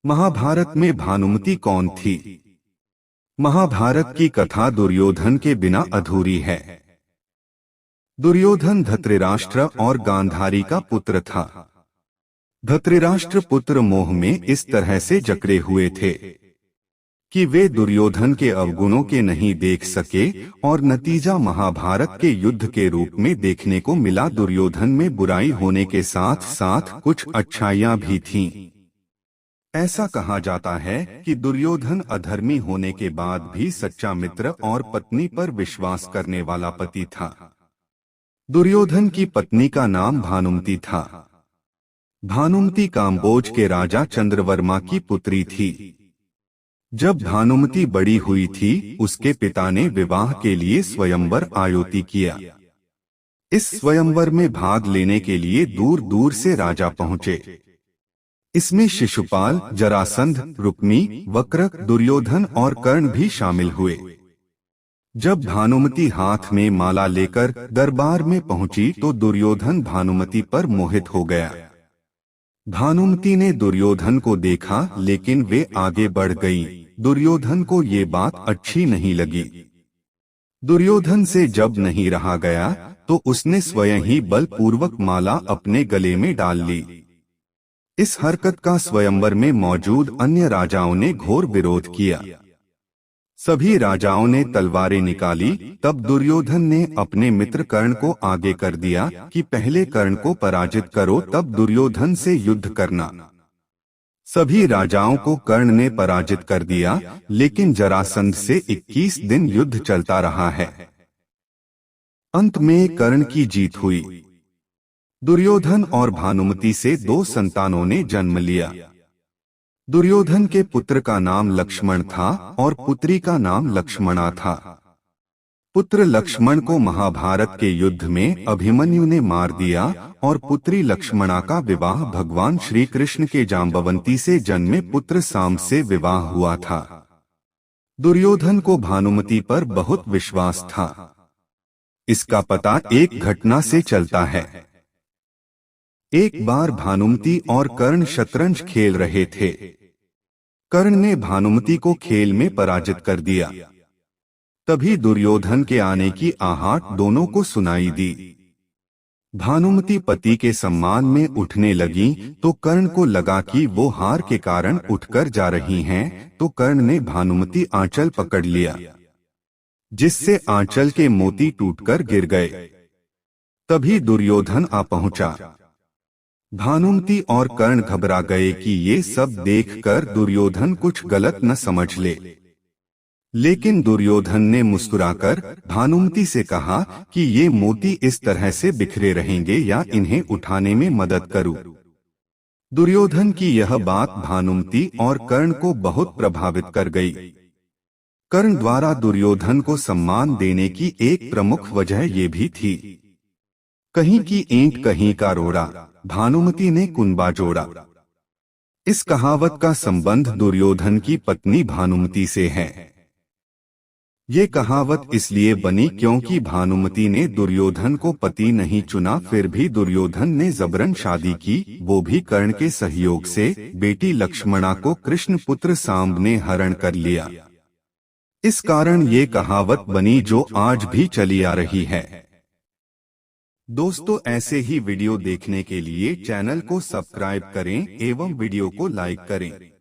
महाभारत में भानुमति कौन थी? महाभारत की कथा दुर्योधन के बिना अधूरी है। दुर्योधन धृतराष्ट्र और गांधारी का पुत्र था। धृतराष्ट्र पुत्र मोह में इस तरह से जकड़े हुए थे कि वे दुर्योधन के अवगुणों के नहीं देख सके और नतीजा महाभारत के युद्ध के रूप में देखने को मिला। दुर्योधन में बुराई होने के साथ साथ कुछ अच्छाइयां भी थीं। ऐसा कहा जाता है कि दुर्योधन अधर्मी होने के बाद भी सच्चा मित्र और पत्नी पर विश्वास करने वाला पति था। दुर्योधन की पत्नी का नाम भानुमति था। भानुमति काम्बोज के राजा चंद्रवर्मा की पुत्री थी। जब भानुमति बड़ी हुई थी, उसके पिता ने विवाह के लिए स्वयंवर आयोजित किया। इस स्वयंवर में भाग लेने के लिए दूर दूर से राजा पहुंचे। इसमें शिशुपाल, जरासंध, रुक्मी, वक्र, दुर्योधन और कर्ण भी शामिल हुए। जब भानुमति हाथ में माला लेकर दरबार में पहुंची तो दुर्योधन भानुमति पर मोहित हो गया। भानुमति ने दुर्योधन को देखा, लेकिन वे आगे बढ़ गईं। दुर्योधन को ये बात अच्छी नहीं लगी। दुर्योधन से जब नहीं रहा गया तो उसने स्वयं ही बलपूर्वक माला अपने गले में डाल ली। इस हरकत का स्वयंवर में मौजूद अन्य राजाओं ने घोर विरोध किया। सभी राजाओं ने तलवारें निकाली। तब दुर्योधन ने अपने मित्र कर्ण को आगे कर दिया कि पहले कर्ण को पराजित करो, तब दुर्योधन से युद्ध करना। सभी राजाओं को कर्ण ने पराजित कर दिया, लेकिन जरासंध से 21 दिन युद्ध चलता रहा है। अंत में कर्ण की जीत हुई। दुर्योधन और भानुमति से 2 संतानों ने जन्म लिया। दुर्योधन के पुत्र का नाम लक्ष्मण था और पुत्री का नाम लक्ष्मणा था। पुत्र लक्ष्मण को महाभारत के युद्ध में अभिमन्यु ने मार दिया और पुत्री लक्ष्मणा का विवाह भगवान श्री कृष्ण के जाम्बवंती से जन्मे पुत्र साम से विवाह हुआ था। दुर्योधन को भानुमति पर बहुत विश्वास था। इसका पता एक घटना से चलता है। एक बार भानुमति और कर्ण शतरंज खेल रहे थे। कर्ण ने भानुमति को खेल में पराजित कर दिया। तभी दुर्योधन के आने की आहट दोनों को सुनाई दी। भानुमति पति के सम्मान में उठने लगी तो कर्ण को लगा कि वो हार के कारण उठकर जा रही हैं, तो कर्ण ने भानुमति आंचल पकड़ लिया, जिससे आंचल के मोती टूटकर गिर गए। तभी दुर्योधन आ पहुंचा। भानुमति और कर्ण घबरा गए कि ये सब देखकर दुर्योधन कुछ गलत न समझ ले। लेकिन दुर्योधन ने मुस्कुराकर भानुमति से कहा कि ये मोती इस तरह से बिखरे रहेंगे या इन्हें उठाने में मदद करूं। दुर्योधन की यह बात भानुमति और कर्ण को बहुत प्रभावित कर गई। कर्ण द्वारा दुर्योधन को सम्मान देने की एक प्रमुख वजह ये भी थी। कहीं की ईंट कहीं का रोड़ा, भानुमति ने कुंबा जोड़ा। इस कहावत का संबंध दुर्योधन की पत्नी भानुमति से है। ये कहावत इसलिए बनी क्योंकि भानुमति ने दुर्योधन को पति नहीं चुना, फिर भी दुर्योधन ने जबरन शादी की, वो भी कर्ण के सहयोग से। बेटी लक्ष्मणा को कृष्ण पुत्र सांब ने हरण कर लिया। इस कारण ये कहावत बनी जो आज भी चली आ रही है। दोस्तों, ऐसे ही वीडियो देखने के लिए चैनल को सब्सक्राइब करें एवं वीडियो को लाइक करें।